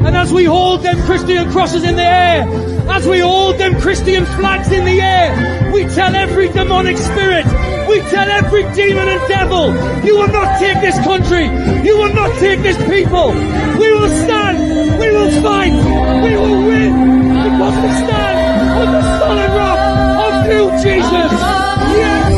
As we hold them Christian crosses in the air, as we hold them Christian flags in the air, we tell every demonic spirit, we tell every demon and devil, you will not take this country, you will not take this people. We will stand, we will fight, we will win, because we stand on the solid rock of you, Jesus. Yes.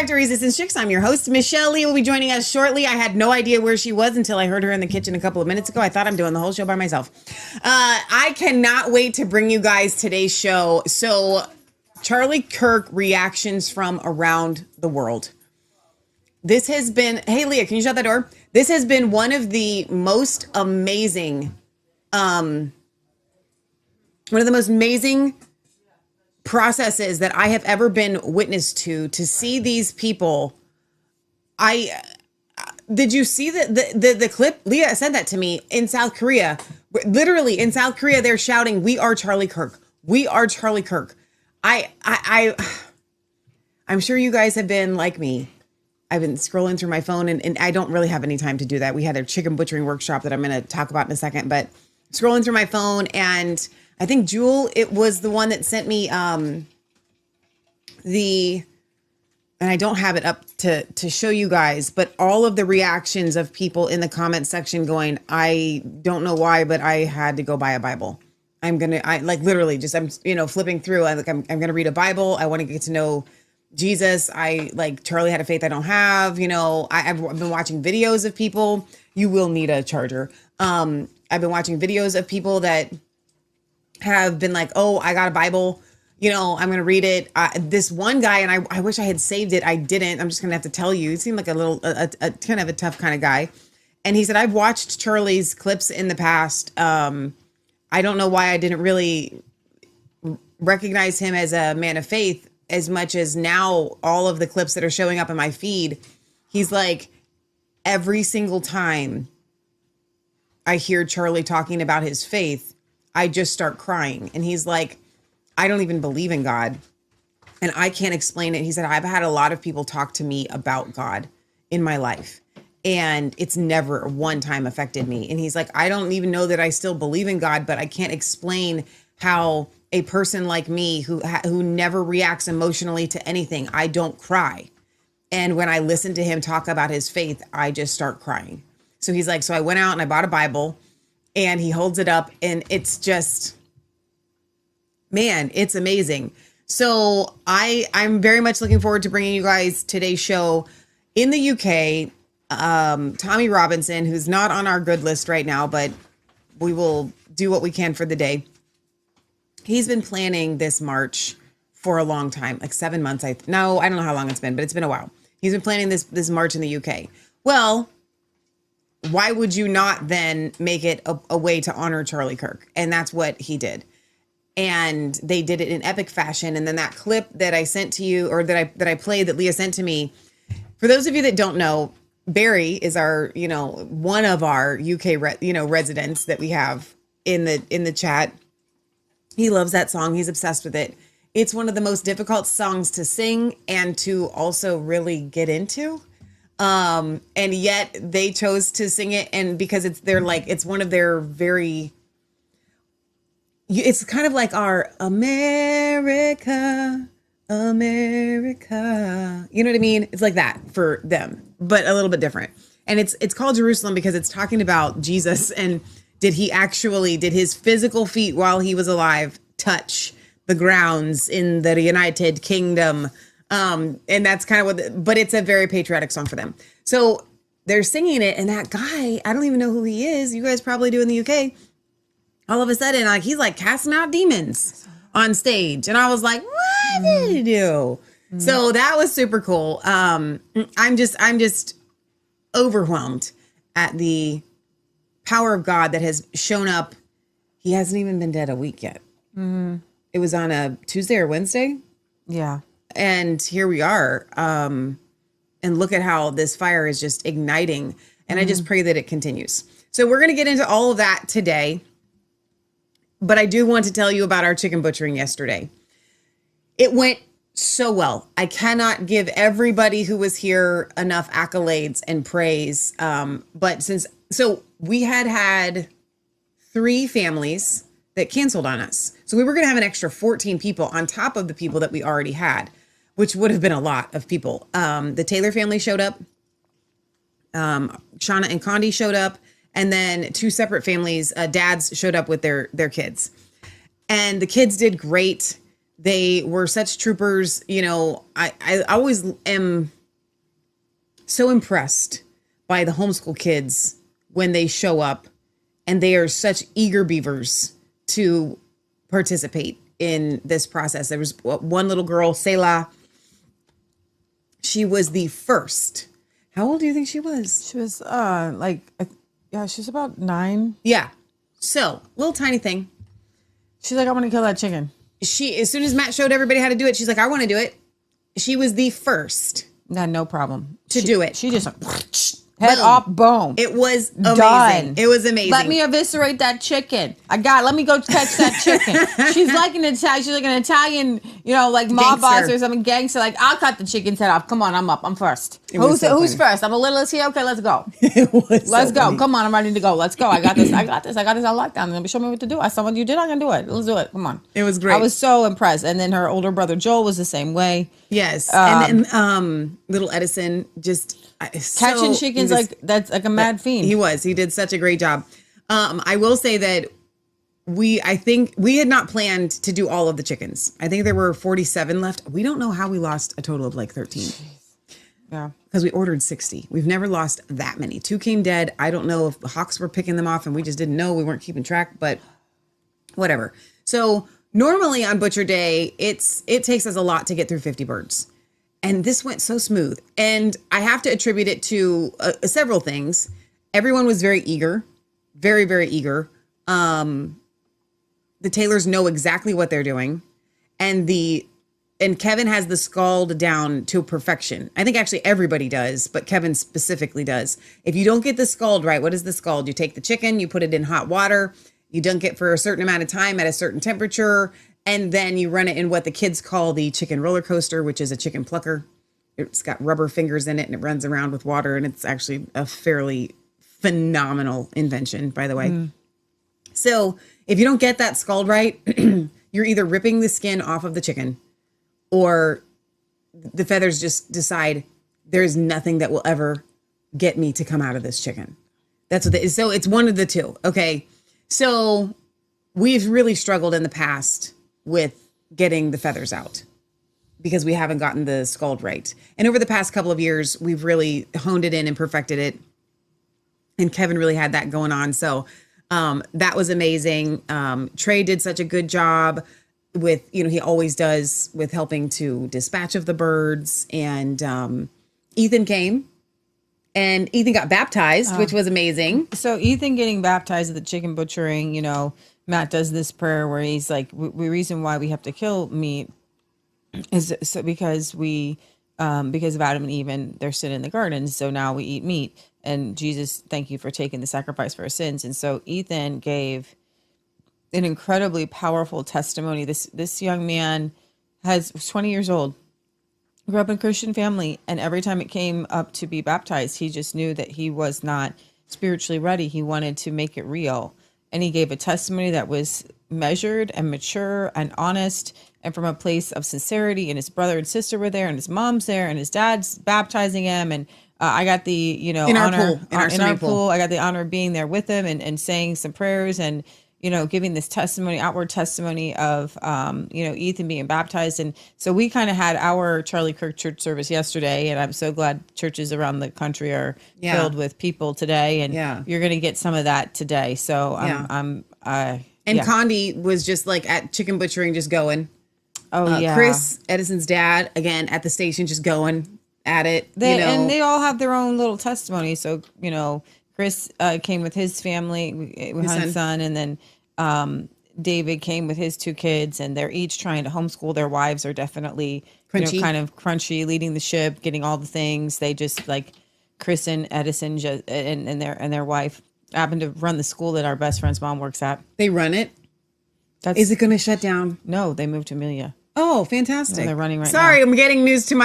Resistance Chicks. I'm your host, Michelle Lee will be joining us shortly. I had no idea where she was until I heard her in the kitchen a couple of minutes ago. I thought I'm doing the whole show by myself. I cannot wait to bring you guys today's show. So Charlie Kirk reactions from around the world. This has been, hey Leah, can you shut that door? This has been one of the most amazing, processes that I have ever been witness to see these people. Did you see the clip? Leah sent that to me in South Korea. Literally in South Korea, they're shouting, "We are Charlie Kirk. We are Charlie Kirk." I'm sure you guys have been like me. I've been scrolling through my phone and I don't really have any time to do that. We had a chicken butchering workshop that I'm going to talk about in a second, but scrolling through my phone, and I think Jewel, it was the one that sent me and I don't have it up to show you guys, but all of the reactions of people in the comment section going, I don't know why, but I had to go buy a Bible. I'm literally just, I'm flipping through. I'm going to read a Bible. I want to get to know Jesus. Charlie had a faith I don't have. I've been watching videos of people. You will need a charger. I've been watching videos of people that have been like, oh, I got a Bible, I'm going to read it. This one guy, and I wish I had saved it. I didn't. I'm just going to have to tell you, he seemed like a kind of a tough kind of guy. And he said, I've watched Charlie's clips in the past. I don't know why I didn't really recognize him as a man of faith as much as now all of the clips that are showing up in my feed. He's like, every single time I hear Charlie talking about his faith, I just start crying. And he's like, I don't even believe in God and I can't explain it. He said, I've had a lot of people talk to me about God in my life and it's never one time affected me. And he's like, I don't even know that I still believe in God, but I can't explain how a person like me who never reacts emotionally to anything, I don't cry. And when I listen to him talk about his faith, I just start crying. So he's like, so I went out and I bought a Bible. And he holds it up and it's just, man, it's amazing. So I'm very much looking forward to bringing you guys today's show. In the UK, Tommy Robinson, who's not on our good list right now, but we will do what we can for the day. He's been planning this march for a long time, like 7 months. I don't know how long it's been, but it's been a while. He's been planning this march in the UK. Well, why would you not then make it a way to honor Charlie Kirk? And that's what he did. And they did it in epic fashion. And then that clip that I sent to you, or that I played, that Leah sent to me, for those of you that don't know, Barry is our, one of our UK, residents that we have in the chat. He loves that song. He's obsessed with it. It's one of the most difficult songs to sing and to also really get into. And yet they chose to sing it. And because it's one of their it's kind of like our America. America. You know what I mean? It's like that for them, but a little bit different. And it's called Jerusalem because it's talking about Jesus and did his physical feet while he was alive touch the grounds in the United Kingdom? And that's kind of but it's a very patriotic song for them. So they're singing it, and that guy, I don't even know who he is. You guys probably do in the UK. All of a sudden, he's casting out demons on stage. And I was like, what did he do? Mm-hmm. So that was super cool. I'm just overwhelmed at the power of God that has shown up. He hasn't even been dead a week yet. Mm-hmm. It was on a Tuesday or Wednesday. Yeah. And here we are. And look at how this fire is just igniting. And I just pray that it continues. So we're going to get into all of that today. But I do want to tell you about our chicken butchering yesterday. It went so well. I cannot give everybody who was here enough accolades and praise. So we had 3 families that canceled on us. So we were going to have an extra 14 people on top of the people that we already had, which would have been a lot of people. The Taylor family showed up. Shauna and Condi showed up. And then 2 separate families, dads showed up with their kids. And the kids did great. They were such troopers. I always am so impressed by the homeschool kids when they show up. And they are such eager beavers to participate in this process. There was one little girl, Selah. She was the first. How old do you think she was? She was she's about 9. Yeah. So, little tiny thing. She's like, I want to kill that chicken. As soon as Matt showed everybody how to do it, she's like, I want to do it. She was the first. No problem. To do it. She just head off, boom. It was amazing. Done. It was amazing. Let me eviscerate that chicken. Let me go catch that chicken. She's like an Italian, mob boss or something, gangster. Like, I'll cut the chicken's head off. Come on, I'm up. I'm first. Who's first? I'm a littlest here. Okay, let's go. Let's go. Funny. Come on, I'm ready to go. Let's go. I got this. I got this on lockdown. Show me what to do. I saw what you did. I can do it. Let's do it. Come on. It was great. I was so impressed. And then her older brother Joel was the same way. Yes. And then little Edison just catching chickens that's like a mad fiend. He did such a great job. I will say that I think we had not planned to do all of the chickens. I think there were 47 left. We don't know how we lost a total of 13. Jeez. Yeah. Because we ordered 60. We've never lost that many. 2 came dead. I don't know if the hawks were picking them off and we just didn't know. We weren't keeping track, but whatever. So normally on Butcher Day, it takes us a lot to get through 50 birds. And this went so smooth. And I have to attribute it to several things. Everyone was very eager, very, very eager. The Taylors know exactly what they're doing. And Kevin has the scald down to perfection. I think actually everybody does, but Kevin specifically does. If you don't get the scald right, what is the scald? You take the chicken, you put it in hot water, you dunk it for a certain amount of time at a certain temperature, and then you run it in what the kids call the chicken roller coaster, which is a chicken plucker. It's got rubber fingers in it and it runs around with water. And it's actually a fairly phenomenal invention, by the way. Mm. So if you don't get that scald right, you're either ripping the skin off of the chicken or the feathers just decide there's nothing that will ever get me to come out of this chicken. That's what so it's one of the two. Okay. So we've really struggled in the past with getting the feathers out because we haven't gotten the scald right. And over the past couple of years, we've really honed it in and perfected it. And Kevin really had that going on. So that was amazing. Trey did such a good job with, he always does with helping to dispatch of the birds. And Ethan came and Ethan got baptized, which was amazing. So Ethan getting baptized at the chicken butchering, Matt does this prayer where he's like, the reason why we have to kill meat is so because we because of Adam and Eve and their sin in the garden. So now we eat meat. And Jesus, thank you for taking the sacrifice for our sins. And so Ethan gave an incredibly powerful testimony. This young man was 20 years old, grew up in a Christian family, and every time it came up to be baptized, he just knew that he was not spiritually ready. He wanted to make it real. And he gave a testimony that was measured and mature and honest and from a place of sincerity. And his brother and sister were there, and his mom's there, and his dad's baptizing him. And I got the, in honor in our pool. I got the honor of being there with him and saying some prayers and, giving this testimony, outward testimony of, Ethan being baptized. And so we kind of had our Charlie Kirk church service yesterday, and I'm so glad churches around the country are filled with people today. And you're going to get some of that today. So Condi was just like at chicken butchering, just going. Oh, yeah. Chris, Edison's dad, again, at the station, just going at it. And they all have their own little testimony. So, Chris came with his family, his son, and then David came with his 2 kids, and they're each trying to homeschool. Their wives are definitely kind of crunchy, leading the ship, getting all the things. They just like Chris and Edison and their wife happen to run the school that our best friend's mom works at. They run it. Is it going to shut down? No, they moved to Amelia. Oh, fantastic! No, they're running right now. Sorry, I'm getting news to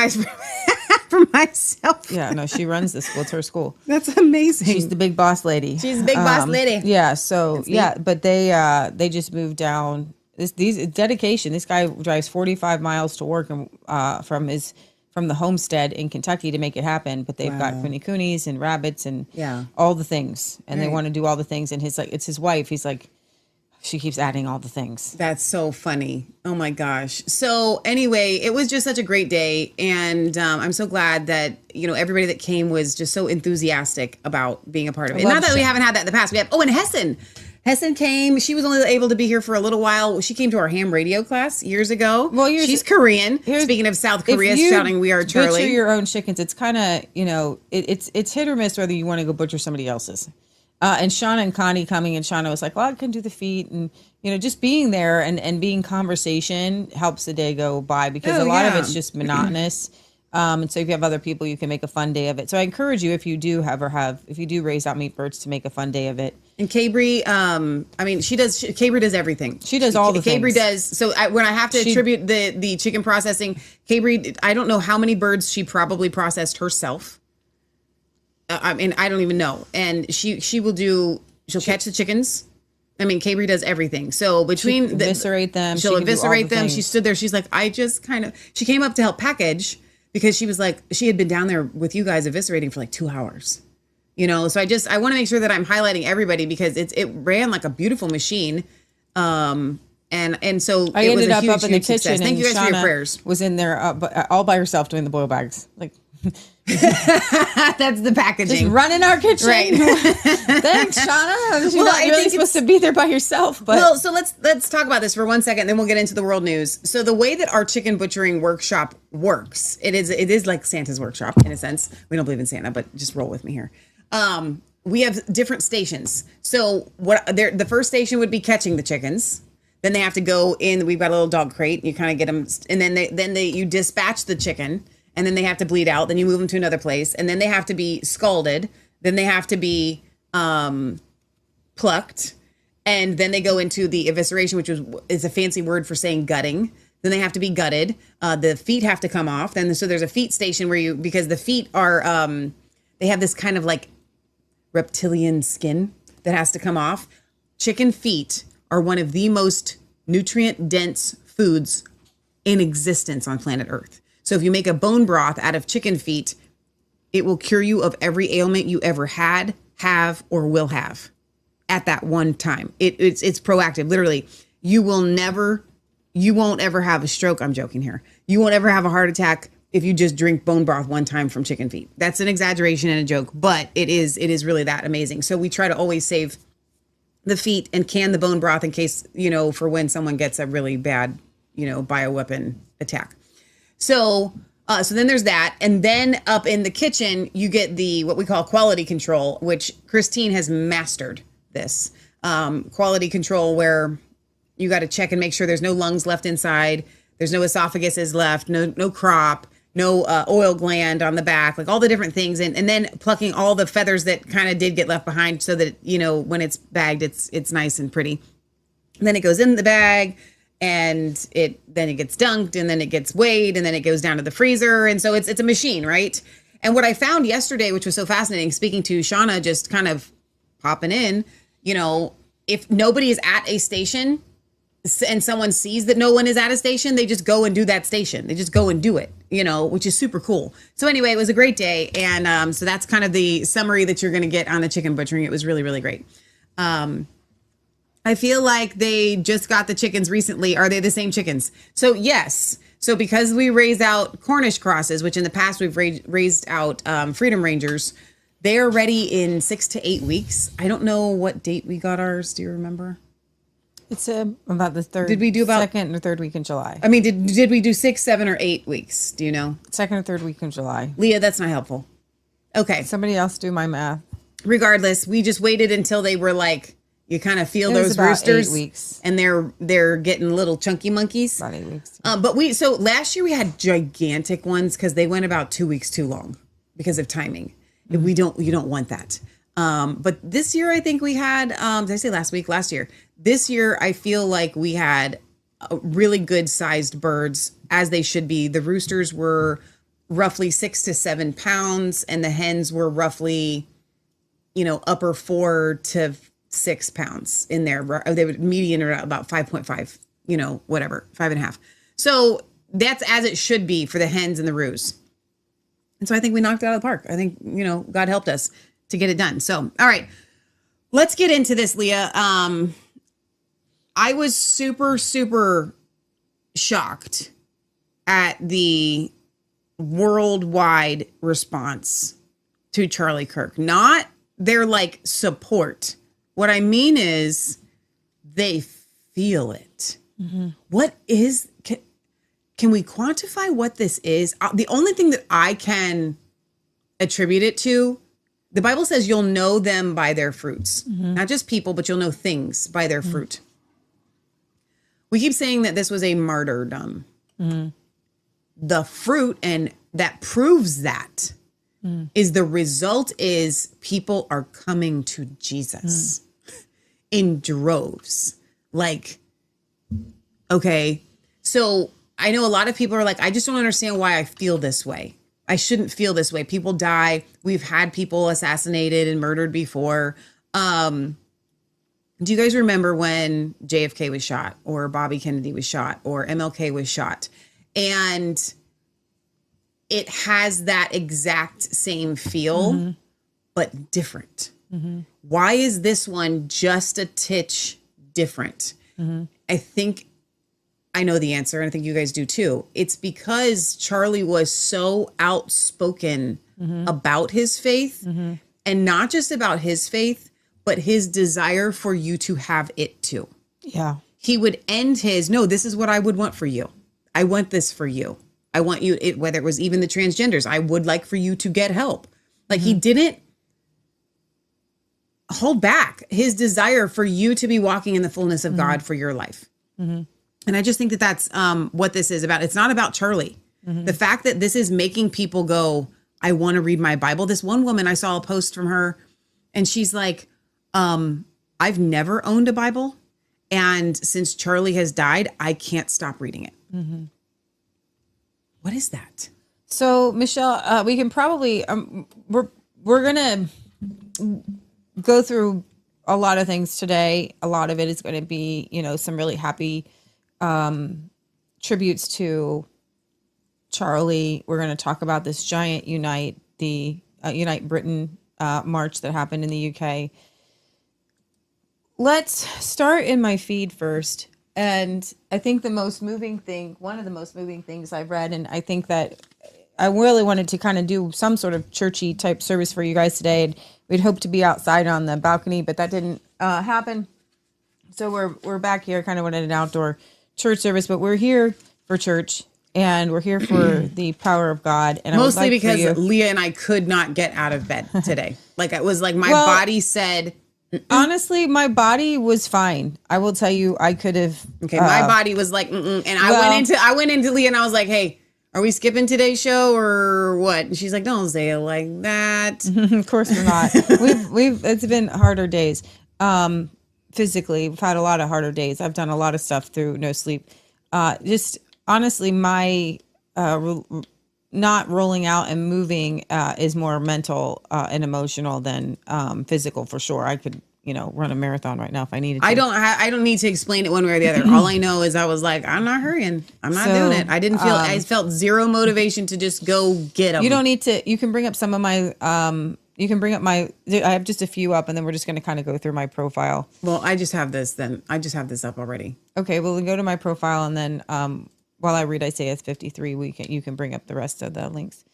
for myself. Yeah, no, she runs the school. It's her school. That's amazing. She's the big boss lady. She's the big boss lady. Yeah. So but they just moved down. These dedication. This guy drives 45 miles to work and from the homestead in Kentucky to make it happen. But they've got coonies and rabbits and all the things, and they want to do all the things. And it's his wife. He's like, she keeps adding all the things. That's so funny. Oh my gosh. So anyway, it was just such a great day. And I'm so glad that, everybody that came was just so enthusiastic about being a part of it. Not that we haven't had that in the past. We have, and Hessen. Hessen came. She was only able to be here for a little while. She came to our ham radio class years ago. Well, she's Korean. Speaking of South Korea, shouting, "We are Charlie." Butcher your own chickens. It's kind of, it's hit or miss whether you want to go butcher somebody else's. And Shauna and Connie coming, and Shauna was like, well, I can do the feet. And, just being there and being conversation helps the day go by, because a lot of it's just monotonous. And so if you have other people, you can make a fun day of it. So I encourage you, if you do raise out meat birds, to make a fun day of it. And Cabri, Cabri does everything. She does all the things. Cabri does. So when I have to attribute the chicken processing, Cabri, I don't know how many birds she probably processed herself. I don't even know. And she'll catch the chickens. Cabri does everything. So she'll eviscerate them. She stood there. She's like, she came up to help package, because she was like, she had been down there with you guys eviscerating for like 2 hours, So I want to make sure that I'm highlighting everybody, because it ran like a beautiful machine. And so I ended up in the kitchen. Success. Thank you guys for your prayers. Was in there all by herself doing the boil bags. Like, that's the packaging. Just running our kitchen. Right. Thanks, Shauna. She's not really supposed to be there by herself. But well, so let's talk about this for 1 second, then we'll get into the world news. So the way that our chicken butchering workshop works, it is like Santa's workshop in a sense. We don't believe in Santa, but just roll with me here. We have different stations. So the first station would be catching the chickens. Then they have to go in. We've got a little dog crate. You kind of get them, and then you dispatch the chicken. And then they have to bleed out. Then you move them to another place. And then they have to be scalded. Then they have to be plucked. And then they go into the evisceration, which is a fancy word for saying gutting. Then they have to be gutted. The feet have to come off. So there's a feet station because the feet are, they have this kind of like reptilian skin that has to come off. Chicken feet are one of the most nutrient dense foods in existence on planet Earth. So if you make a bone broth out of chicken feet, it will cure you of every ailment you ever had, have, or will have at that one time. It's proactive. Literally, you won't ever have a stroke. I'm joking here. You won't ever have a heart attack if you just drink bone broth one time from chicken feet. That's an exaggeration and a joke, but it is really that amazing. So we try to always save the feet and can the bone broth in case, for when someone gets a really bad, bioweapon attack. So then there's that. And then up in the kitchen, you get what we call quality control, which Christine has mastered this. Quality control where you got to check and make sure there's no lungs left inside. There's no esophaguses left, no crop. no oil gland on the back, like all the different things. And then plucking all the feathers that kind of did get left behind so that, you know, when it's bagged, it's nice and pretty. And then it goes in the bag and then it gets dunked and then it gets weighed and then it goes down to the freezer. And so it's a machine, right? And what I found yesterday, which was so fascinating, speaking to Shauna, just kind of popping in, you know, if nobody is at a station and someone sees that no one is at a station, they just go and do that station. They just go and do it, you know, which is super cool. So anyway, it was a great day. And so that's kind of the summary that you're going to get on the chicken butchering. It was really, really great. I feel like they just got the chickens recently. Are they the same chickens? So yes. So because we raised out Cornish crosses, which in the past we've raised out Freedom Rangers, they are ready in 6 to 8 weeks. I don't know what date we got ours. Do you remember? It's about the third. Did we do about second or third week in July? I mean, did we do 6, 7, or 8 weeks? Do you know? Second or third week in July. Leah, that's not helpful. Okay. Somebody else do my math. Regardless, we just waited until they were like, you kind of feel those about roosters, 8 weeks. And they're getting little chunky monkeys. About 8 weeks. So last year we had gigantic ones because they went about 2 weeks too long because of timing. Mm-hmm. You don't want that. But this year I think we had. Did I say last week? Last year. This year I feel like we had really good sized birds, as they should be. The roosters were roughly 6 to 7 pounds, and the hens were roughly, you know, upper 4 to 6 pounds in there. They would median around about 5.5, you know, whatever, 5.5. So that's as it should be for the hens and the roos. And so I think we knocked it out of the park. I think, you know, God helped us to get it done. So, all right, let's get into this, Leah. I was super, super shocked at the worldwide response to Charlie Kirk. Not their like support. What I mean is they feel it. Mm-hmm. What is, can we quantify what this is? The only thing that I can attribute it to, the Bible says you'll know them by their fruits. Mm-hmm. Not just people, but you'll know things by their fruit. We keep saying that this was a martyrdom. Mm-hmm. The fruit, and that proves that, is the result is people are coming to Jesus in droves. Like, okay, so I know a lot of people are like, I just don't understand why I feel this way. I shouldn't feel this way. People die. We've had people assassinated and murdered before. Do you guys remember when JFK was shot, or Bobby Kennedy was shot, or MLK was shot? And it has that exact same feel, but different. Mm-hmm. Why is this one just a titch different? Mm-hmm. I think I know the answer, and I think you guys do too. It's because Charlie was so outspoken about his faith, and not just about his faith, but his desire for you to have it too. Yeah. He would end his, no, this is what I would want for you. I want this for you. I want you, whether it was even the transgenders, I would like for you to get help. Like he didn't hold back his desire for you to be walking in the fullness of God for your life. And I just think that that's what this is about. It's not about Charlie. The fact that this is making people go, I want to read my Bible. This one woman, I saw a post from her, and she's like, I've never owned a Bible. And since Charlie has died, I can't stop reading it. What is that? So, Michelle, we can probably, we're going to go through a lot of things today. A lot of it is going to be, you know, some really happy tributes to Charlie. We're going to talk about this giant Unite Britain march that happened in the UK. Let's start in my feed first. And I think one of the most moving things I've read, and I think that I really wanted to kind of do some sort of churchy type service for you guys today. And we'd hoped to be outside on the balcony, but that didn't happen. So we're back here, kind of wanted an outdoor church service, but we're here for church, and we're here for the power of God. And mostly I would like because Leah and I could not get out of bed today. Like it was like my body said. Honestly, my body was fine. I will tell you, I could have. Okay, my body was like, and I went into Leah and I was like, hey, are we skipping today's show or what? And she's like, don't say it like that. Of course we're not. It's been harder days. Physically, we've had a lot of harder days. I've done a lot of stuff through no sleep. Just honestly, my not rolling out and moving is more mental and emotional than physical for sure. I could, run a marathon right now if I needed to. I don't need to explain it one way or the other. All I know is I was like, I'm not hurrying. I'm not doing it. I felt zero motivation to just go get them. You don't need to. You can bring up some of my. You can bring up I have just a few up, and then we're just going to kind of go through my profile. Well, I just have this up already. Okay, well, then go to my profile, and then while I read Isaiah 53, you can bring up the rest of the links.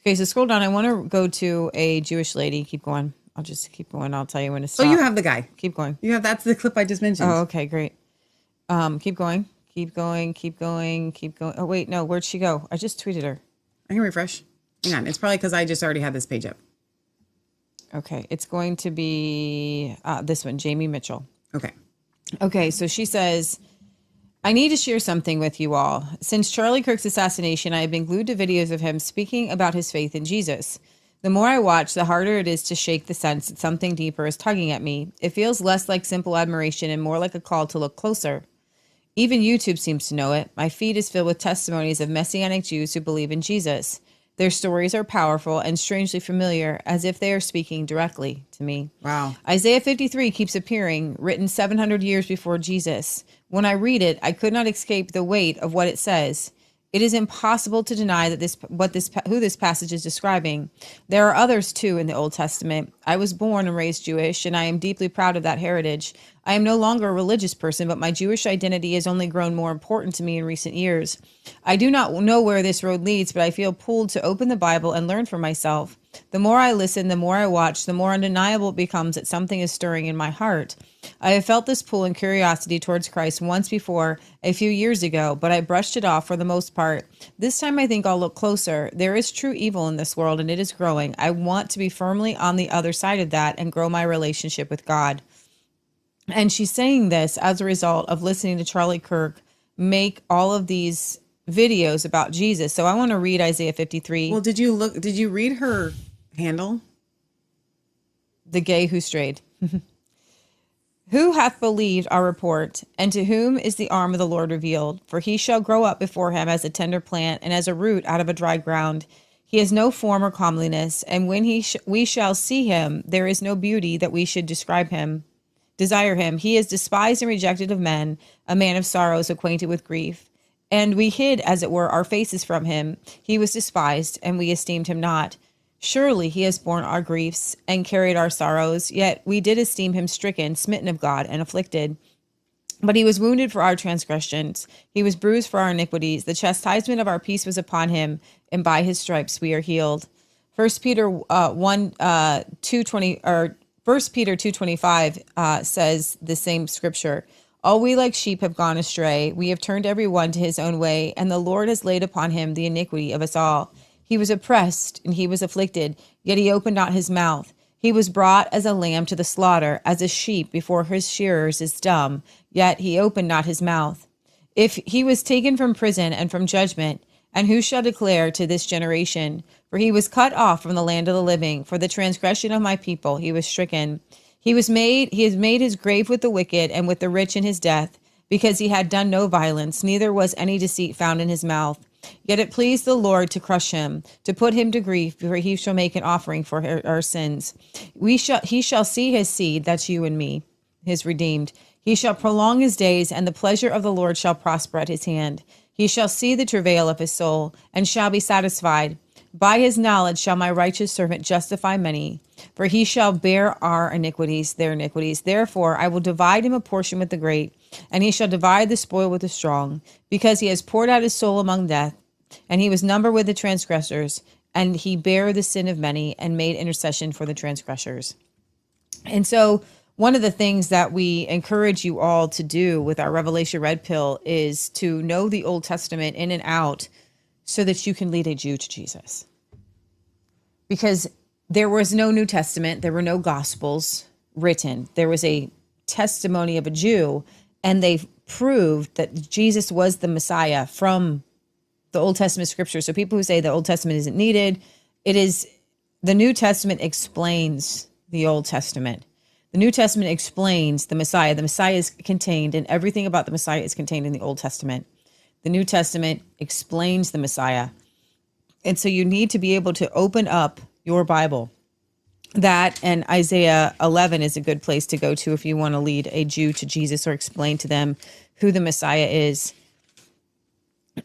Okay, so scroll down. I want to go to a Jewish lady. Keep going. I'll just keep going. I'll tell you when to stop. Oh, you have the guy. Keep going. That's the clip I just mentioned. Oh, okay, great. Keep going. Keep going. Keep going. Keep going. Oh, wait, no. Where'd she go? I just tweeted her. I can refresh. Hang on. It's probably because I just already had this page up. Okay, it's going to be this one, Jamie Mitchell. Okay, so she says, I need to share something with you all. Since Charlie Kirk's assassination, I have been glued to videos of him speaking about his faith in Jesus. The more I watch, the harder it is to shake the sense that something deeper is tugging at me. It feels less like simple admiration and more like a call to look closer. Even YouTube seems to know it. My feed is filled with testimonies of Messianic Jews who believe in Jesus. Their stories are powerful and strangely familiar, as if they are speaking directly to me. Wow. Isaiah 53 keeps appearing, written 700 years before Jesus. When I read it, I could not escape the weight of what it says. It is impossible to deny that who this passage is describing. There are others too in the Old Testament. I was born and raised Jewish, and I am deeply proud of that heritage. I am no longer a religious person, but my Jewish identity has only grown more important to me in recent years. I do not know where this road leads, but I feel pulled to open the Bible and learn for myself. The more I listen, the more I watch, the more undeniable it becomes that something is stirring in my heart. I have felt this pull and curiosity towards Christ once before, a few years ago, but I brushed it off for the most part. This time I think I'll look closer. There is true evil in this world, and it is growing. I want to be firmly on the other side of that and grow my relationship with God. And she's saying this as a result of listening to Charlie Kirk make all of these videos about Jesus. So I want to read Isaiah 53. Well, did you read her handle? The gay who strayed. Who hath believed our report, and to whom is the arm of the Lord revealed? For he shall grow up before him as a tender plant, and as a root out of a dry ground. He has no form or comeliness, and when we shall see him, there is no beauty that we should desire him. He is despised and rejected of men, a man of sorrows, acquainted with grief. And we hid, as it were, our faces from him. He was despised, and we esteemed him not. Surely he has borne our griefs and carried our sorrows, yet we did esteem him stricken, smitten of God, and afflicted. But he was wounded for our transgressions. He was bruised for our iniquities. The chastisement of our peace was upon him, and by his stripes we are healed. 1 Peter 2:25 says the same scripture. All we like sheep have gone astray. We have turned every one to his own way, and the Lord has laid upon him the iniquity of us all. He was oppressed and he was afflicted, yet he opened not his mouth. He was brought as a lamb to the slaughter, as a sheep before his shearers is dumb, yet he opened not his mouth. If he was taken from prison and from judgment, and who shall declare to this generation? For he was cut off from the land of the living. For the transgression of my people he was stricken. He has made his grave with the wicked and with the rich in his death, because he had done no violence, neither was any deceit found in his mouth. Yet it pleased the Lord to crush him, to put him to grief, for he shall make an offering for our sins. He shall see his seed, that's you and me, his redeemed. He shall prolong his days, and the pleasure of the Lord shall prosper at his hand. He shall see the travail of his soul, and shall be satisfied. By his knowledge shall my righteous servant justify many, for he shall bear our iniquities, their iniquities. Therefore I will divide him a portion with the great, and he shall divide the spoil with the strong, because he has poured out his soul among death, and he was numbered with the transgressors, and he bare the sin of many, and made intercession for the transgressors. And so one of the things that we encourage you all to do with our Revelation Red Pill is to know the Old Testament in and out, so that you can lead a Jew to Jesus. Because there was no New Testament, there were no Gospels written. There was a testimony of a Jew, and they proved that Jesus was the Messiah from the Old Testament scripture. So people who say the Old Testament isn't needed, it is, the New Testament explains the Old Testament. The New Testament explains the Messiah. The Messiah is contained, and everything about the Messiah is contained in the Old Testament. The New Testament explains the Messiah. And so you need to be able to open up your Bible. That and Isaiah 11 is a good place to go to if you want to lead a Jew to Jesus or explain to them who the Messiah is.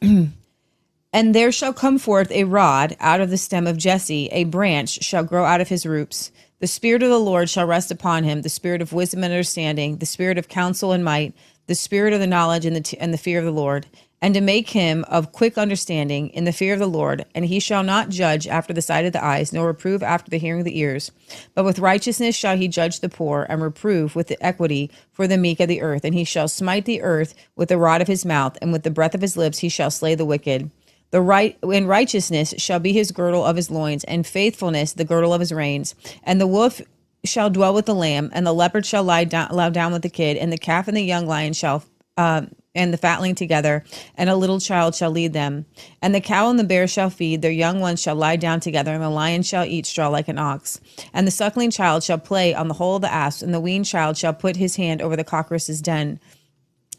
And there shall come forth a rod out of the stem of Jesse, a branch shall grow out of his roots. The Spirit of the Lord shall rest upon him, the Spirit of wisdom and understanding, the Spirit of counsel and might, the Spirit of the knowledge and the fear of the Lord, and to make him of quick understanding in the fear of the Lord. And he shall not judge after the sight of the eyes, nor reprove after the hearing of the ears. But with righteousness shall he judge the poor, and reprove with the equity for the meek of the earth. And he shall smite the earth with the rod of his mouth, and with the breath of his lips he shall slay the wicked. In righteousness shall be his girdle of his loins, and faithfulness the girdle of his reins. And the wolf shall dwell with the lamb, and the leopard shall lie down with the kid, and the calf and the young lion shall and the fatling together, and a little child shall lead them. And the cow and the bear shall feed, their young ones shall lie down together, and the lion shall eat straw like an ox. And the suckling child shall play on the hole of the asp, and the weaned child shall put his hand over the cockatrice's den.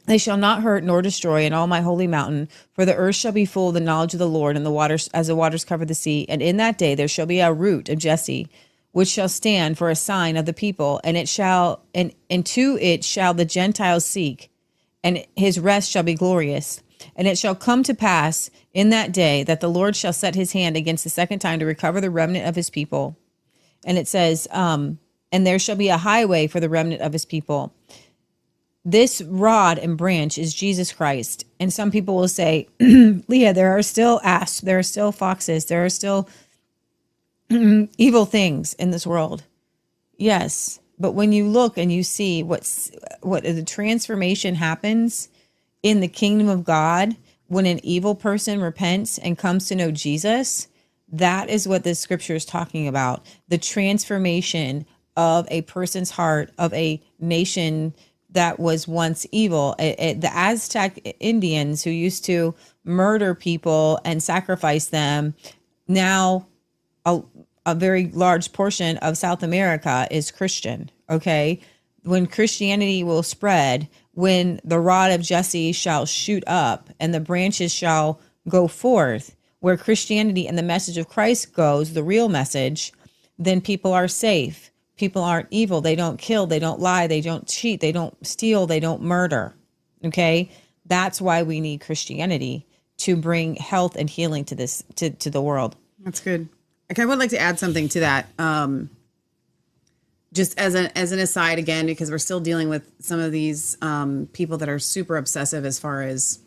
They shall not hurt nor destroy in all my holy mountain, for the earth shall be full of the knowledge of the Lord, and the waters as the waters cover the sea. And in that day there shall be a root of Jesse, which shall stand for a sign of the people, and to it shall the Gentiles seek, and his rest shall be glorious. And it shall come to pass in that day that the Lord shall set his hand against the second time to recover the remnant of his people. And it says, and there shall be a highway for the remnant of his people. This rod and branch is Jesus Christ. And some people will say, Leah, there are still asps, there are still foxes, there are still evil things in this world. Yes, but when you look and you see what the transformation happens in the kingdom of God, when an evil person repents and comes to know Jesus, that is what this scripture is talking about. The transformation of a person's heart, of a nation that was once evil. The Aztec Indians who used to murder people and sacrifice them, now a very large portion of South America is Christian, okay? When Christianity will spread, when the rod of Jesse shall shoot up and the branches shall go forth, where Christianity and the message of Christ goes, the real message, then people are safe. People aren't evil. They don't kill. They don't lie. They don't cheat. They don't steal. They don't murder. Okay. That's why we need Christianity to bring health and healing to this, to the world. That's good. Okay, I would like to add something to that. Just as an aside again, because we're still dealing with some of these people that are super obsessive as far as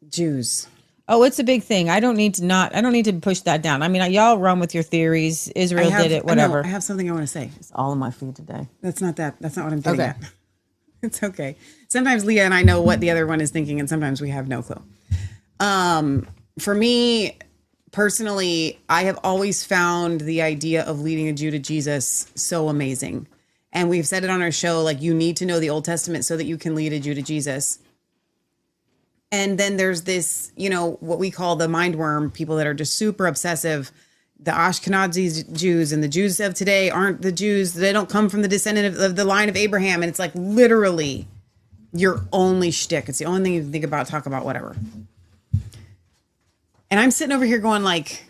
Jews. Oh, it's a big thing. I don't need to push that down. I mean, y'all run with your theories. Israel did it, whatever. No, I have something I want to say. It's all in my feed today. That's not what I'm getting at. It's okay. Sometimes Leah and I know what the other one is thinking, and sometimes we have no clue. For me, personally, I have always found the idea of leading a Jew to Jesus so amazing. And we've said it on our show, like, you need to know the Old Testament so that you can lead a Jew to Jesus. And then there's this, what we call the mind worm, people that are just super obsessive. The Ashkenazi Jews and the Jews of today aren't the Jews. They don't come from the descendant of the line of Abraham. And it's like literally your only shtick. It's the only thing you think about, talk about, whatever. And I'm sitting over here going like,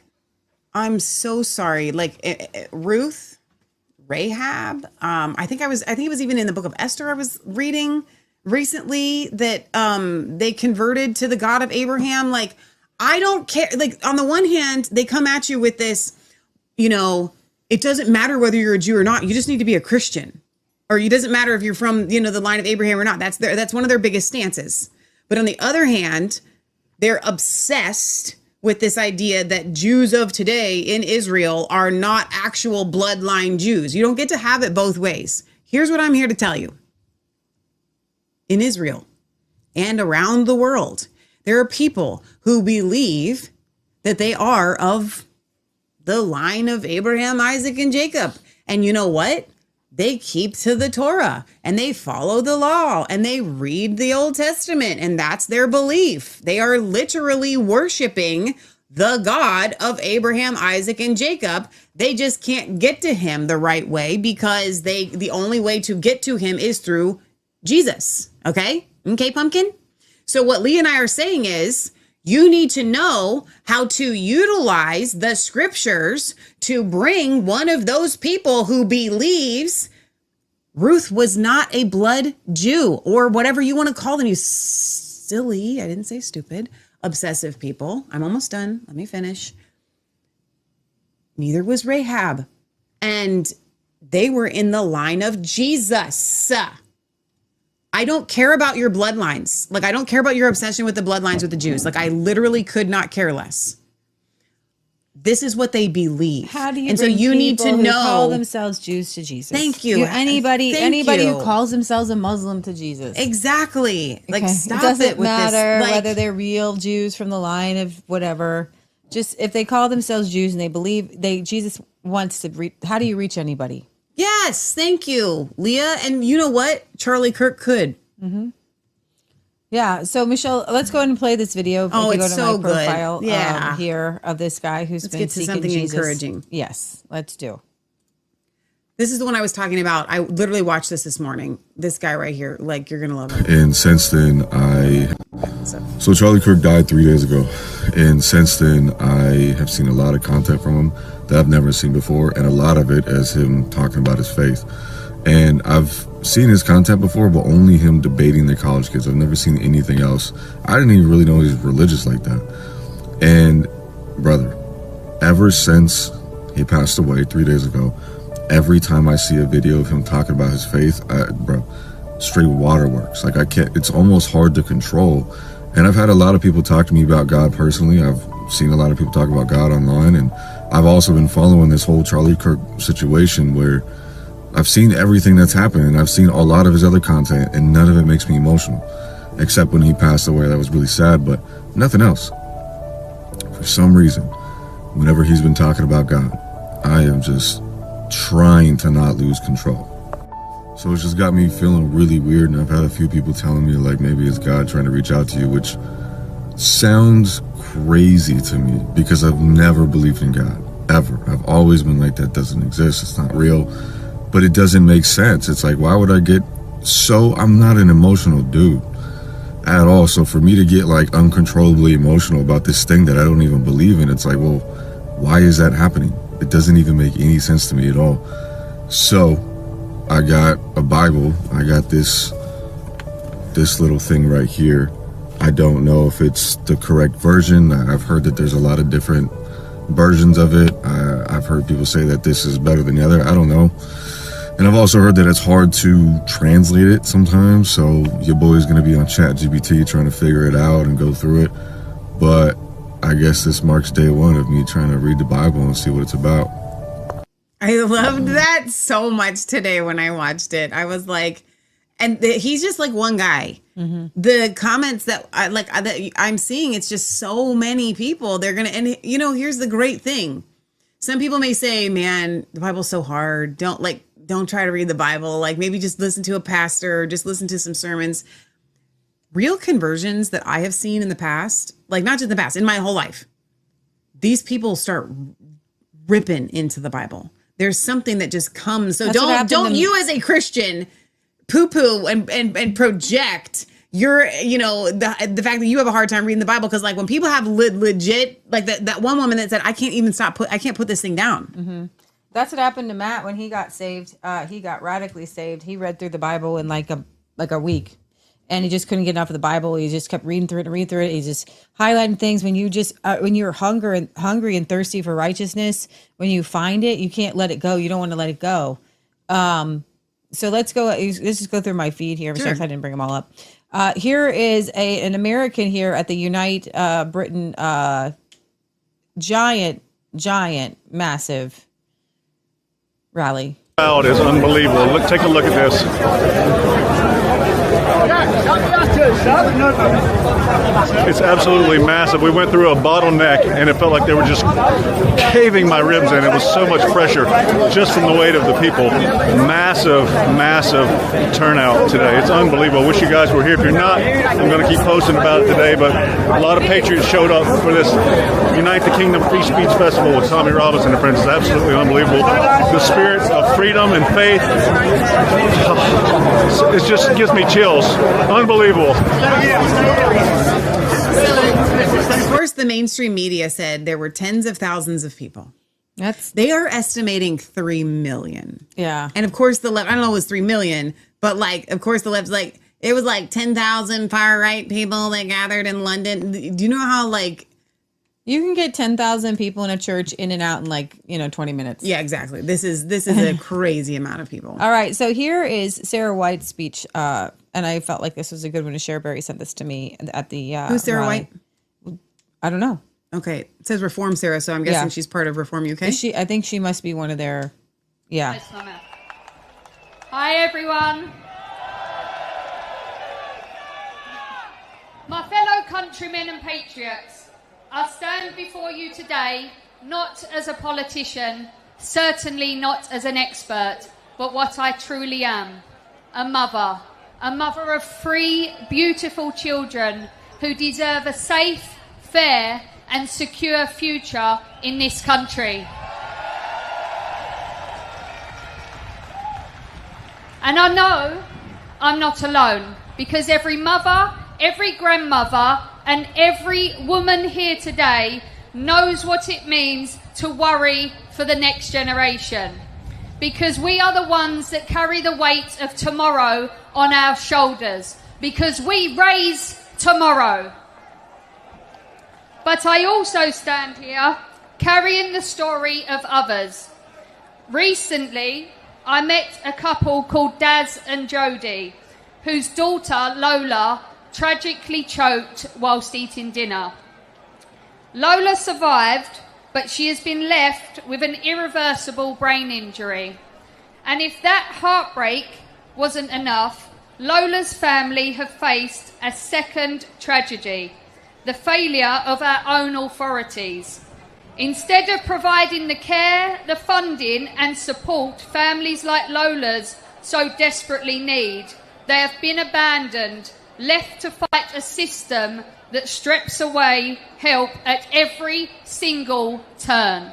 I'm so sorry. Like Ruth, Rahab. I think it was even in the book of Esther I was reading recently that they converted to the God of Abraham. Like, I don't care. Like, on the one hand, they come at you with this, it doesn't matter whether you're a Jew or not. You just need to be a Christian. Or it doesn't matter if you're from, the line of Abraham or not. That's one of their biggest stances. But on the other hand, they're obsessed with this idea that Jews of today in Israel are not actual bloodline Jews. You don't get to have it both ways. Here's what I'm here to tell you. In Israel and around the world, there are people who believe that they are of the line of Abraham, Isaac, and Jacob. And you know what? they keep to the Torah and they follow the law and they read the Old Testament, and that's their belief. They are literally worshiping the God of Abraham, Isaac, and Jacob. They just can't get to him the right way because the only way to get to him is through Jesus. Okay, pumpkin? So what Lee and I are saying is, you need to know how to utilize the scriptures to bring one of those people who believes Ruth was not a blood Jew, or whatever you want to call them, you silly, I didn't say stupid, obsessive people. I'm almost done. Let me finish. Neither was Rahab. And they were in the line of Jesus. I don't care about your bloodlines. Like, I don't care about your obsession with the bloodlines with the Jews. Like, I literally could not care less. This is what they believe. How do you? And so you need to know. Call themselves Jews to Jesus. Thank you. Anybody who calls themselves a Muslim to Jesus. Exactly. Like, stop it doesn't it with matter this. Like, whether they're real Jews from the line of whatever. Just if they call themselves Jews and they believe Jesus wants to. How do you reach anybody? Yes, thank you, Leah. And you know what? Charlie Kirk could. Mm-hmm. Yeah. So Michelle, let's go ahead and play this video. Oh, if you it's go to so my profile, good. Yeah. Here of this guy who's let's been get to seeking something Jesus. encouraging. Yes, let's do. This is the one I was talking about. I literally watched this morning. This guy right here, like, you're gonna love him. And since then, so Charlie Kirk died 3 days ago, and since then I have seen a lot of content from him that I've never seen before, and a lot of it as him talking about his faith. And I've seen his content before, but only him debating the college kids. I've never seen anything else. I didn't even really know he was religious like that. And brother, ever since he passed away 3 days ago, every time I see a video of him talking about his faith, bro, straight waterworks. Like, I can't, it's almost hard to control. And I've had a lot of people talk to me about God personally. I've seen a lot of people talk about God online. And I've also been following this whole Charlie Kirk situation where I've seen everything that's happened. I've seen a lot of his other content, and none of it makes me emotional, except when he passed away. That was really sad, but nothing else. For some reason, whenever he's been talking about God, I am just trying to not lose control. So it's just got me feeling really weird, and I've had a few people telling me, like, maybe it's God trying to reach out to you, which sounds crazy to me because I've never believed in God, ever. I've always been like, that doesn't exist, it's not real. But it doesn't make sense. It's like, why would I get so, I'm not an emotional dude at all. So for me to get like uncontrollably emotional about this thing that I don't even believe in, it's like, well, why is that happening? It doesn't even make any sense to me at all. So I got a Bible. I got this little thing right here. I don't know if it's the correct version. I've heard that there's a lot of different versions of it. I've heard people say that this is better than the other. I don't know. And I've also heard that it's hard to translate it sometimes. So your boy's going to be on ChatGPT trying to figure it out and go through it. But I guess this marks day one of me trying to read the Bible and see what it's about. I loved that so much today when I watched it. I was like, and he's just like one guy. Mm-hmm. The comments that I'm seeing, it's just so many people. They're going to, and you know, here's the great thing. Some people may say, man, the Bible's so hard. Don't try to read the Bible. Like, maybe just listen to a pastor or just listen to some sermons. Real conversions that I have seen in the past, like not just in the past, in my whole life, these people start ripping into the Bible. There's something that just comes. So don't you as a Christian poo-poo and project your, you know, the fact that you have a hard time reading the Bible. Because like when people have legit, like that one woman that said, I can't put this thing down. Mm-hmm. That's what happened to Matt when he got saved. He got radically saved. He read through the Bible in like a week, and he just couldn't get enough of the Bible. He just kept reading through it. He's just highlighting things. When you just when you're hungry and thirsty for righteousness, when you find it, you can't let it go. You don't want to let it go. So let's just go through my feed here. I'm sorry if I didn't bring them all up. Here is an American here at the Unite Britain giant massive rally. Wow, it is unbelievable. Take a look at this. It's absolutely massive. We went through a bottleneck, and it felt like they were just caving my ribs in. It was so much pressure just from the weight of the people. Massive, massive turnout today. It's unbelievable. I wish you guys were here. If you're not, I'm going to keep posting about it today, but a lot of patriots showed up for this Unite the Kingdom Free Speech Festival with Tommy Robinson and friends. It's absolutely unbelievable. The spirit of freedom and faith, it just gives me chills. Unbelievable. Of course, the mainstream media said there were tens of thousands of people. They are estimating 3 million. Yeah. And of course, the left, I don't know it was 3 million, but like, of course, the left's like, it was like 10,000 far right people that gathered in London. Do you know how like you can get 10,000 people in a church in and out in like, 20 minutes. Yeah, exactly. This is a crazy amount of people. All right. So here is Sarah White's speech. And I felt like this was a good one to share. Barry sent this to me at the Who's Sarah rally. White? I don't know. Okay. It says Reform Sarah, so I'm guessing she's part of Reform UK. Is she? I think she must be one of their, yeah. Hi, everyone. My fellow countrymen and patriots, I stand before you today not as a politician, certainly not as an expert, but what I truly am, a mother of 3 beautiful children who deserve a safe, fair and secure future in this country. And I know I'm not alone, because every mother, every grandmother and every woman here today knows what it means to worry for the next generation. Because we are the ones that carry the weight of tomorrow on our shoulders. Because we raise tomorrow. But I also stand here carrying the story of others. Recently, I met a couple called Daz and Jody, whose daughter, Lola, tragically choked whilst eating dinner. Lola survived, but she has been left with an irreversible brain injury. And if that heartbreak wasn't enough, Lola's family have faced a second tragedy, the failure of our own authorities. Instead of providing the care, the funding and support families like Lola's so desperately need, they have been abandoned, left to fight a system that strips away help at every single turn.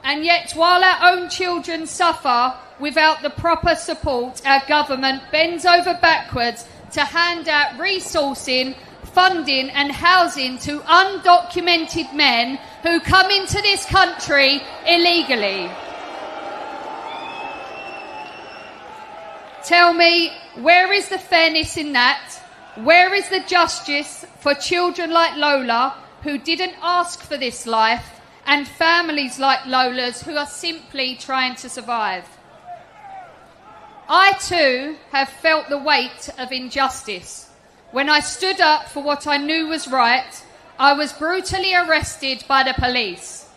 And yet, while our own children suffer without the proper support, our government bends over backwards to hand out resourcing, funding and housing to undocumented men who come into this country illegally. Tell me, where is the fairness in that? Where is the justice for children like Lola who didn't ask for this life, and families like Lola's who are simply trying to survive? I too have felt the weight of injustice. When I stood up for what I knew was right, I was brutally arrested by the police.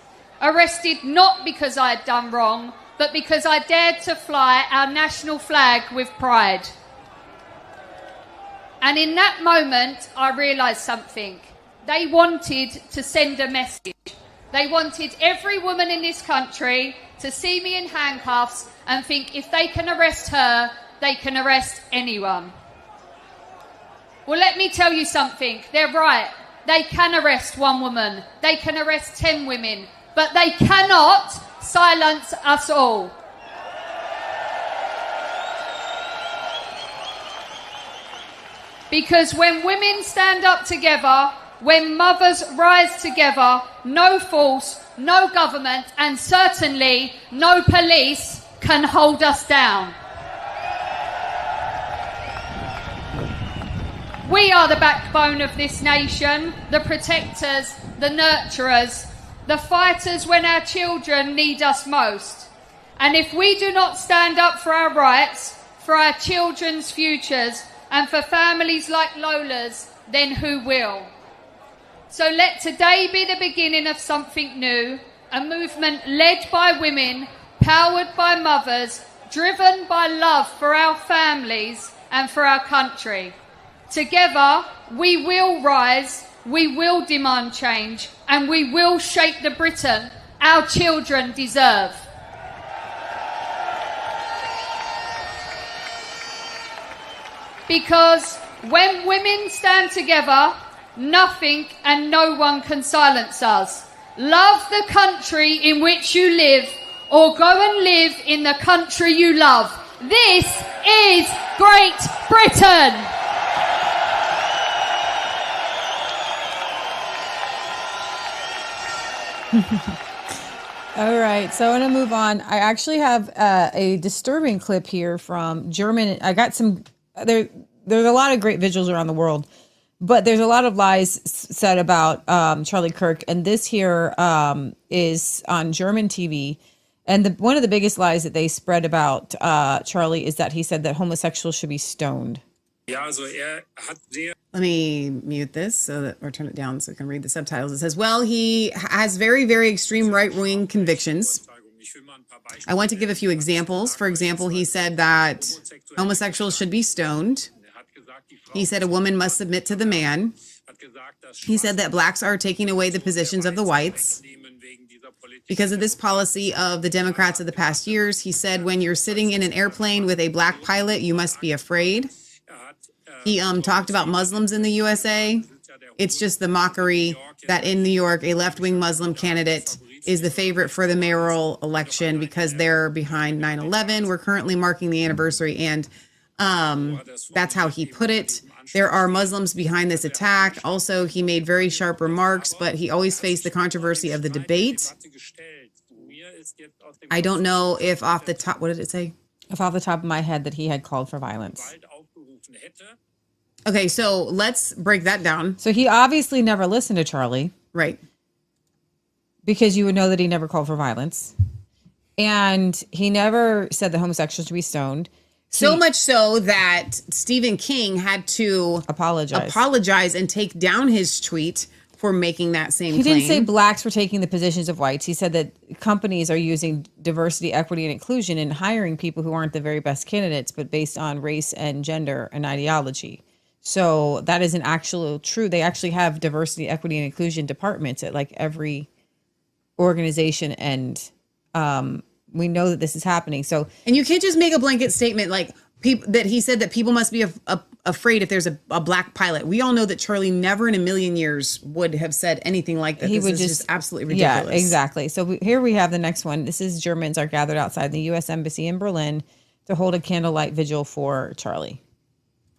Arrested not because I had done wrong, but because I dared to fly our national flag with pride. And in that moment, I realised something. They wanted to send a message. They wanted every woman in this country to see me in handcuffs and think if they can arrest her, they can arrest anyone. Well, let me tell you something. They're right. They can arrest one woman. They can arrest 10 women. But they cannot silence us all. Because when women stand up together, when mothers rise together, no force, no government, and certainly no police can hold us down. We are the backbone of this nation, the protectors, the nurturers, the fighters when our children need us most. And if we do not stand up for our rights, for our children's futures, and for families like Lola's, then who will? So let today be the beginning of something new, a movement led by women, powered by mothers, driven by love for our families and for our country. Together, we will rise, we will demand change, and we will shape the Britain our children deserve. Because when women stand together, nothing and no one can silence us. Love the country in which you live, or go and live in the country you love. This is Great Britain. All right, so I want to move on. I actually have a disturbing clip here from German. I got some. There's a lot of great visuals around the world, but there's a lot of lies said about Charlie Kirk, and this here is on German TV. And one of the biggest lies that they spread about Charlie is that he said that homosexuals should be stoned. Let me mute this or turn it down so I can read the subtitles. It says, well, he has very, very extreme right-wing convictions. I want to give a few examples. For example, he said that homosexuals should be stoned. He said a woman must submit to the man. He said that blacks are taking away the positions of the whites. Because of this policy of the Democrats of the past years, he said when you're sitting in an airplane with a black pilot, you must be afraid. He talked about Muslims in the USA. It's just the mockery that in New York, a left-wing Muslim candidate is the favorite for the mayoral election because they're behind 9/11. We're currently marking the anniversary, and that's how he put it. There are Muslims behind this attack. Also, he made very sharp remarks, but he always faced the controversy of the debate. I don't know if off the top, what did it say? If off the top of my head that he had called for violence. Okay, so let's break that down. So he obviously never listened to Charlie. Right. Because you would know that he never called for violence. And he never said that homosexuals should be stoned. So much so that Stephen King had to apologize and take down his tweet for making that same claim. He didn't say blacks were taking the positions of whites. He said that companies are using diversity, equity, and inclusion and hiring people who aren't the very best candidates, but based on race and gender and ideology. So that isn't actually true. They actually have diversity, equity, and inclusion departments at like every organization, and we know that this is happening. So, and you can't just make a blanket statement like that he said that people must be afraid if there's a black pilot. We all know that Charlie never in a million years would have said anything like that. This is just absolutely ridiculous. Yeah, exactly. So here we have the next one. This is Germans are gathered outside the U.S. Embassy in Berlin to hold a candlelight vigil for Charlie.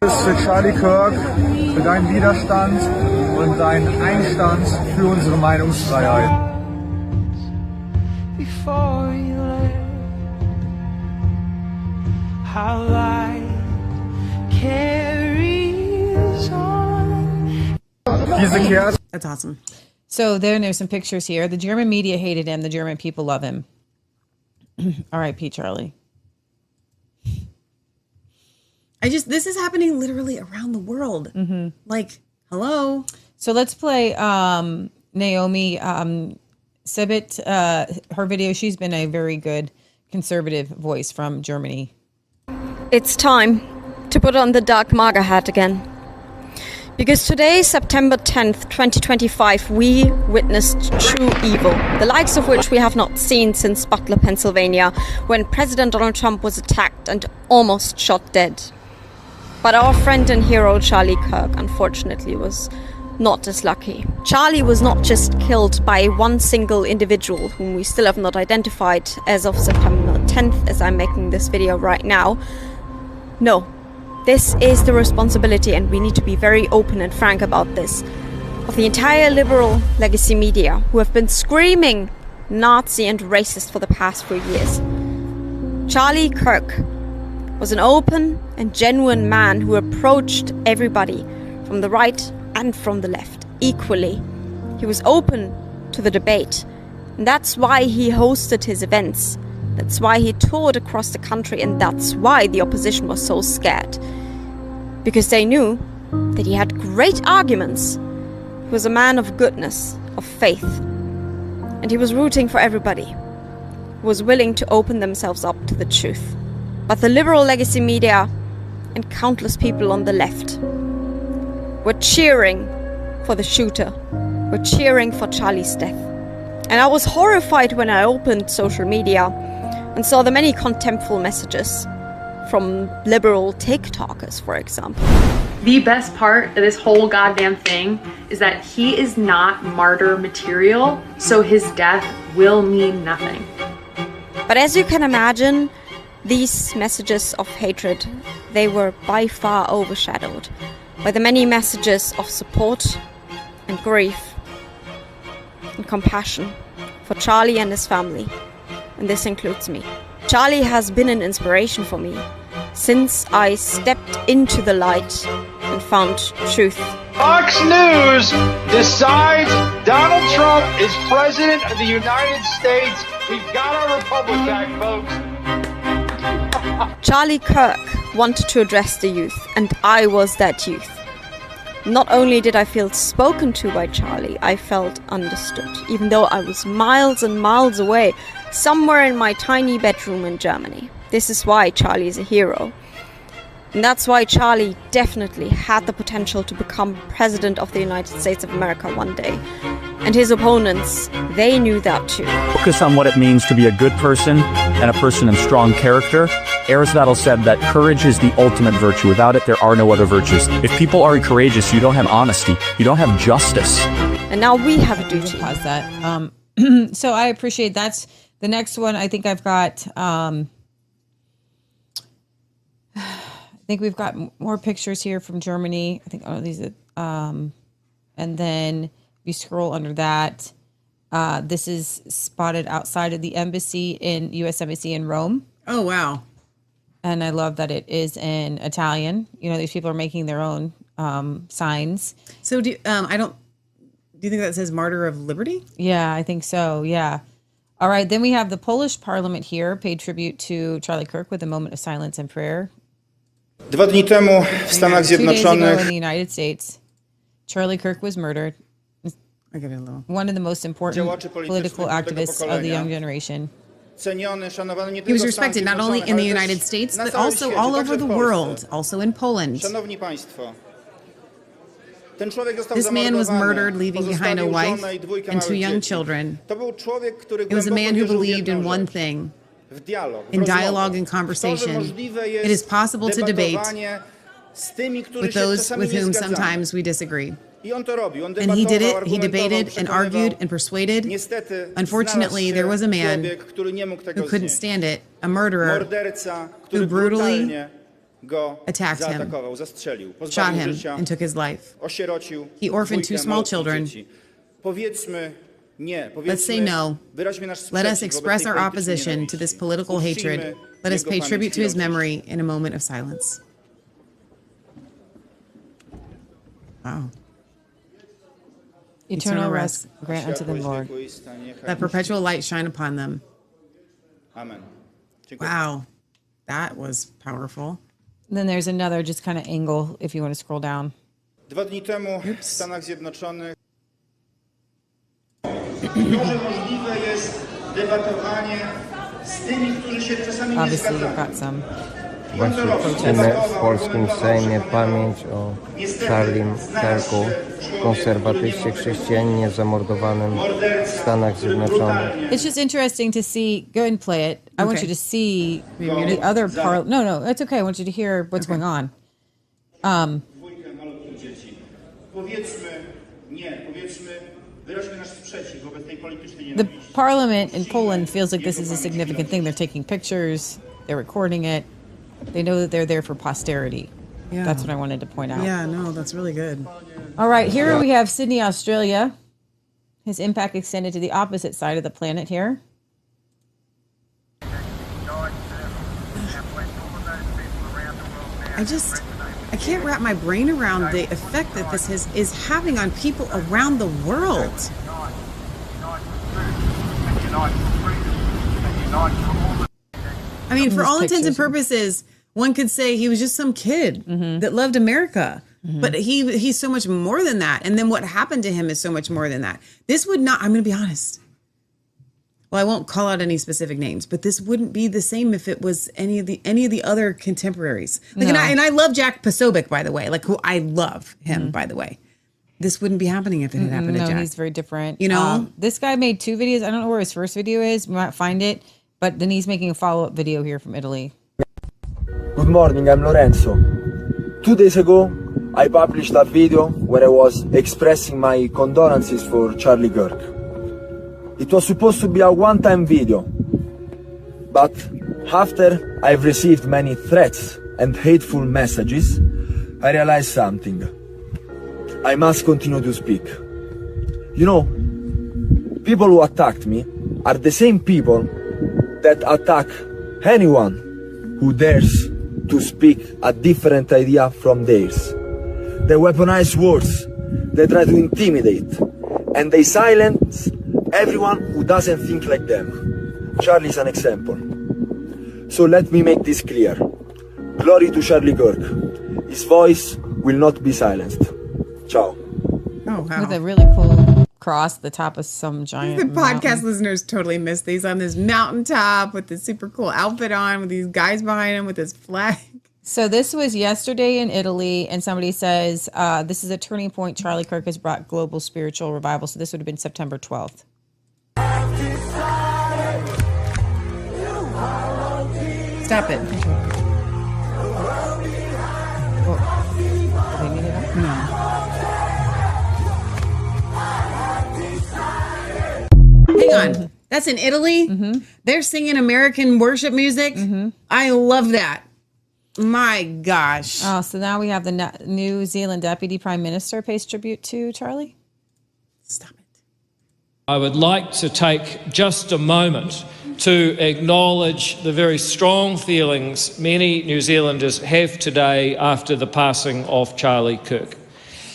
Für Charlie Kirk, für deinen Widerstand und deinen Einstand für unsere Meinungsfreiheit. Before you how life carries on. That's awesome. So there's some pictures here. The German media hated him. The German people love him. R.I.P. Charlie. This is happening literally around the world. Mm-hmm. Like, hello. So let's play Naomi Sibit, her video. She's been a very good conservative voice from Germany. It's time to put on the dark MAGA hat again. Because today, September 10th, 2025, we witnessed true evil, the likes of which we have not seen since Butler, Pennsylvania, when President Donald Trump was attacked and almost shot dead. But our friend and hero Charlie Kirk, unfortunately, was not as lucky. Charlie was not just killed by one single individual, whom we still have not identified as of September 10th, as I'm making this video right now. No, this is the responsibility, and we need to be very open and frank about this, of the entire liberal legacy media, who have been screaming Nazi and racist for the past 4 years. Charlie Kirk was an open and genuine man who approached everybody from the right and from the left equally. He was open to the debate, and that's why he hosted his events. That's why he toured across the country, and that's why the opposition was so scared. Because they knew that he had great arguments. He was a man of goodness, of faith, and he was rooting for everybody who was willing to open themselves up to the truth. But the liberal legacy media and countless people on the left were cheering for the shooter, were cheering for Charlie's death. And I was horrified when I opened social media and saw the many contemptful messages from liberal TikTokers, for example. The best part of this whole goddamn thing is that he is not martyr material, so his death will mean nothing. But as you can imagine, these messages of hatred, they were by far overshadowed by the many messages of support and grief and compassion for Charlie and his family, and this includes me. Charlie has been an inspiration for me since I stepped into the light and found truth. Fox News decides Donald Trump is president of the United States. We've got our republic back, folks. Charlie Kirk wanted to address the youth, and I was that youth. Not only did I feel spoken to by Charlie, I felt understood, even though I was miles and miles away, somewhere in my tiny bedroom in Germany. This is why Charlie is a hero. And that's why Charlie definitely had the potential to become president of the United States of America one day. And his opponents, they knew that too. Focus on what it means to be a good person and a person of strong character. Aristotle said that courage is the ultimate virtue. Without it, there are no other virtues. If people are courageous, you don't have honesty. You don't have justice. And now we have a duty. Pause that. So I appreciate that's the next one. I think I've got... I think we've got more pictures here from Germany. I think these are, and then you scroll under that. This is spotted outside of the U.S. Embassy in Rome. Oh, wow. And I love that it is in Italian. You know, these people are making their own signs. So do you think that says Martyr of Liberty? Yeah, I think so. Yeah. All right. Then we have the Polish Parliament here paid tribute to Charlie Kirk with a moment of silence and prayer. 2 dni temu w Stanach 2 days ago Zjednoczonych in the United States, Charlie Kirk was murdered. One of the most important political activists of the young generation. He was respected not only in the United States, but also all over the world, also in Poland. This man was murdered, leaving behind a wife and 2 young children. It was a man who believed in one thing: in dialogue and conversation. It is possible to debate with those with whom sometimes we disagree. And he did it. He debated and argued and persuaded. Unfortunately, there was a man who couldn't stand it, a murderer who brutally attacked him, shot him, and took his life. He orphaned 2 small children. Let's say no. Let us express our opposition to this political hatred. Let us pay tribute to his memory in a moment of silence. Wow. Eternal rest grant unto them, Lord. Let perpetual light shine upon them. Amen. Wow. That was powerful. Then there's another just kind of angle if you want to scroll down. 2 dni temu w Stanach Zjednoczonych Obviously, you've got some. Właśnie czcimy w polskim Sejmie pamięć o Charlim Kirku, konserwatyście chrześcijanine zamordowanym w Stanach Zjednoczonych. It's just interesting to see. Go ahead and play it. I want you to see the other part. No, it's okay. I want you to hear what's going on. The parliament in Poland feels like this is a significant thing. They're taking pictures. They're recording it. They know that they're there for posterity. Yeah. That's what I wanted to point out. Yeah, no, that's really good. All right, here we have Sydney, Australia. His impact extended to the opposite side of the planet here. I can't wrap my brain around the effect that this is having on people around the world. I mean, for all intents and purposes, one could say he was just some kid that loved America. But he's so much more than that. And then what happened to him is so much more than that. This would not, I'm going to be honest, Well, I won't call out any specific names, but this wouldn't be the same if it was any of the other contemporaries. Like, No. and I love Jack Posobiec, by the way. Like, who I love him, by the way. This wouldn't be happening if it had happened to No, Jack. he's very different. You know? This guy made 2 videos. I don't know where his first video is. We might find it. But then he's making a follow-up video here from Italy. Good morning, I'm Lorenzo. 2 days ago, I published a video where I was expressing my condolences for Charlie Kirk. It was supposed to be a one-time video, but after I've received many threats and hateful messages, I realized something. I must continue to speak. You know, people who attacked me are the same people that attack anyone who dares to speak a different idea from theirs. They weaponize words, they try to intimidate, and they silence everyone who doesn't think like them. Charlie is an example. So let me make this clear. Glory to Charlie Kirk. His voice will not be silenced. Ciao. Oh, wow. With a really cool cross at the top of some giant The podcast mountain. listeners totally missed these on this mountaintop with this super cool outfit on, with these guys behind him with this flag. So this was yesterday in Italy, and somebody says, this is a turning point. Charlie Kirk has brought global spiritual revival. So this would have been September 12th. Stop it. Hang on. That's in Italy? They're singing American worship music? I love that. My gosh. Oh, so now we have the New Zealand Deputy Prime Minister pays tribute to Charlie? Stop it. I would like to take just a moment to acknowledge the very strong feelings many New Zealanders have today after the passing of Charlie Kirk.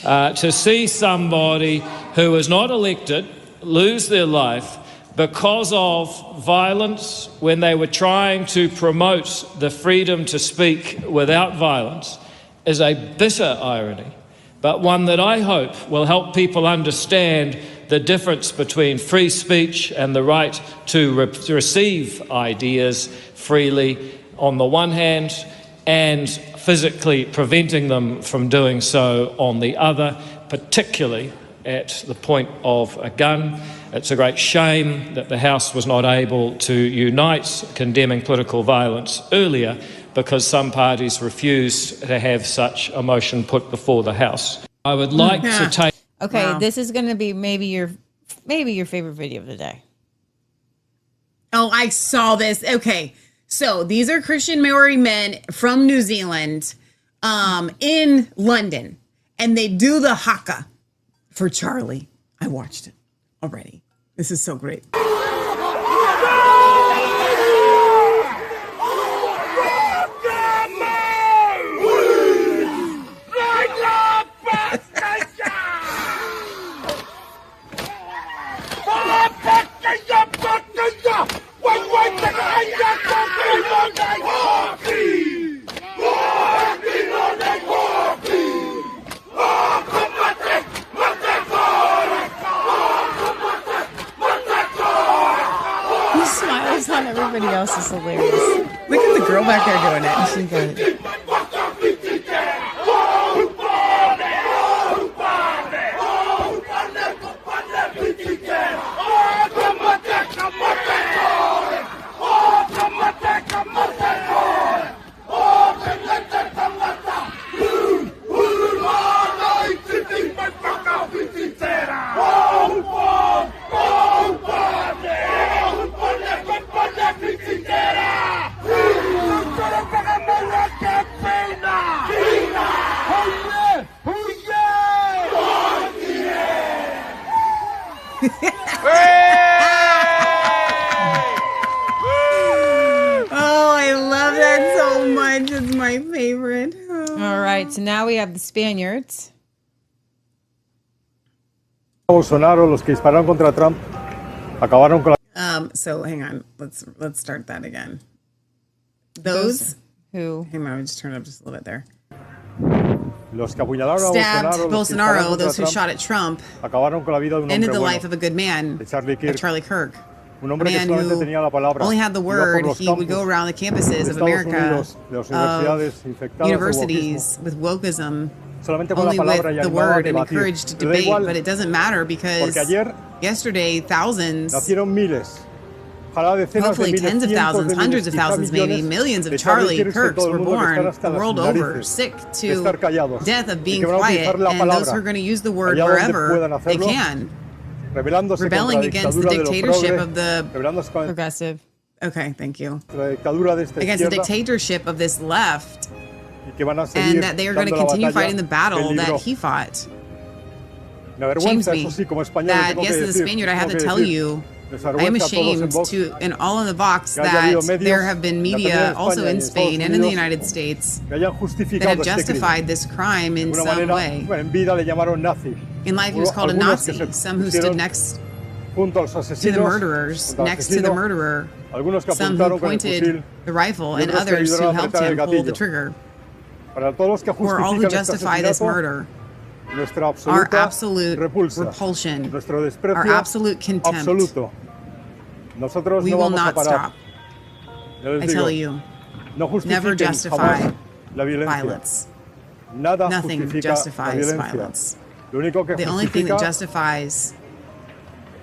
To see somebody who was not elected lose their life because of violence when they were trying to promote the freedom to speak without violence is a bitter irony, but one that I hope will help people understand the difference between free speech and the right to receive ideas freely on the one hand, and physically preventing them from doing so on the other, particularly at the point of a gun. It's a great shame that the House was not able to unite condemning political violence earlier, because some parties refused to have such a motion put before the House. I would like to take... Okay, Wow. this is going to be maybe your favorite video of the day. Oh, I saw this. Okay. So these are Christian Maori men from New Zealand in London, and they do the haka for Charlie. I watched it already. This is so great. He smiles on everybody else is hilarious. Look at the girl back there doing it. She goes, Oh, I love that so much. It's my favorite. all right, so now we have the Spaniards. Bolsonaro, los que dispararon contra Trump, acabaron con la... So hang on. Let's start that again. Those who? Hang on, I'll just turn it up just a little bit there. Los que apuñalaron a Stabbed Bolsonaro, los que dispararon Bolsonaro, contra those who Trump, shot at Trump, acabaron con la vida de un ended hombre the bueno, life of a good man, de Charlie of Kirk. Charlie Kirk. a man who only had the word. He would go around the campuses of America, of universities with wokeism, only with the word, and encouraged debate. But it doesn't matter because yesterday thousands, hopefully tens of thousands, hundreds of thousands, maybe millions of Charlie Kirks were born the world over, sick to death of being quiet, and those who are going to use the word wherever they can, rebelling against the dictatorship of the progressive. Okay, thank you. Against the dictatorship of this left, and that they are going to continue fighting the battle that he fought. Shames me that, yes, as a Spaniard, I have to tell you, I am ashamed to, and all in the Vox, that there have been media also in Spain and in the United States that have justified this crime in some way. In life, he was called a Nazi, some who stood next to the murderers, next to the murderer, some who pointed the rifle, and others who helped him pull the trigger. For all who justify this murder, our absolute repulsion, our absolute contempt, we will not stop. I tell you, never justify violence. Nothing justifies violence. The only thing that justifies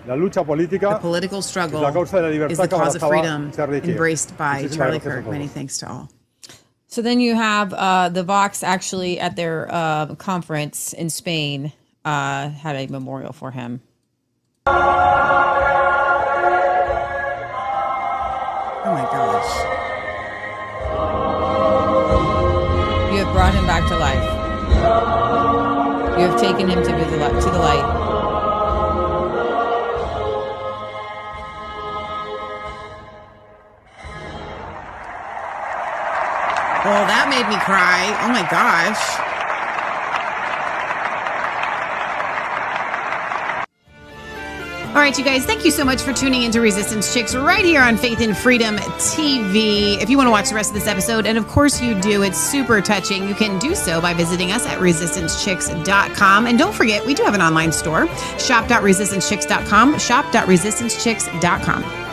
the political struggle is the cause of freedom embraced by Charlie Kirk. Many thanks to all. So then you have the Vox actually at their conference in Spain had a memorial for him. Oh my gosh. You have brought him back to life. You have taken him to the light. Well, that made me cry. Oh my gosh. All right, you guys, thank you so much for tuning into Resistance Chicks right here on Faith and Freedom TV. If you want to watch the rest of this episode, and of course you do, it's super touching, you can do so by visiting us at resistancechicks.com. And don't forget, we do have an online store, shop.resistancechicks.com, shop.resistancechicks.com.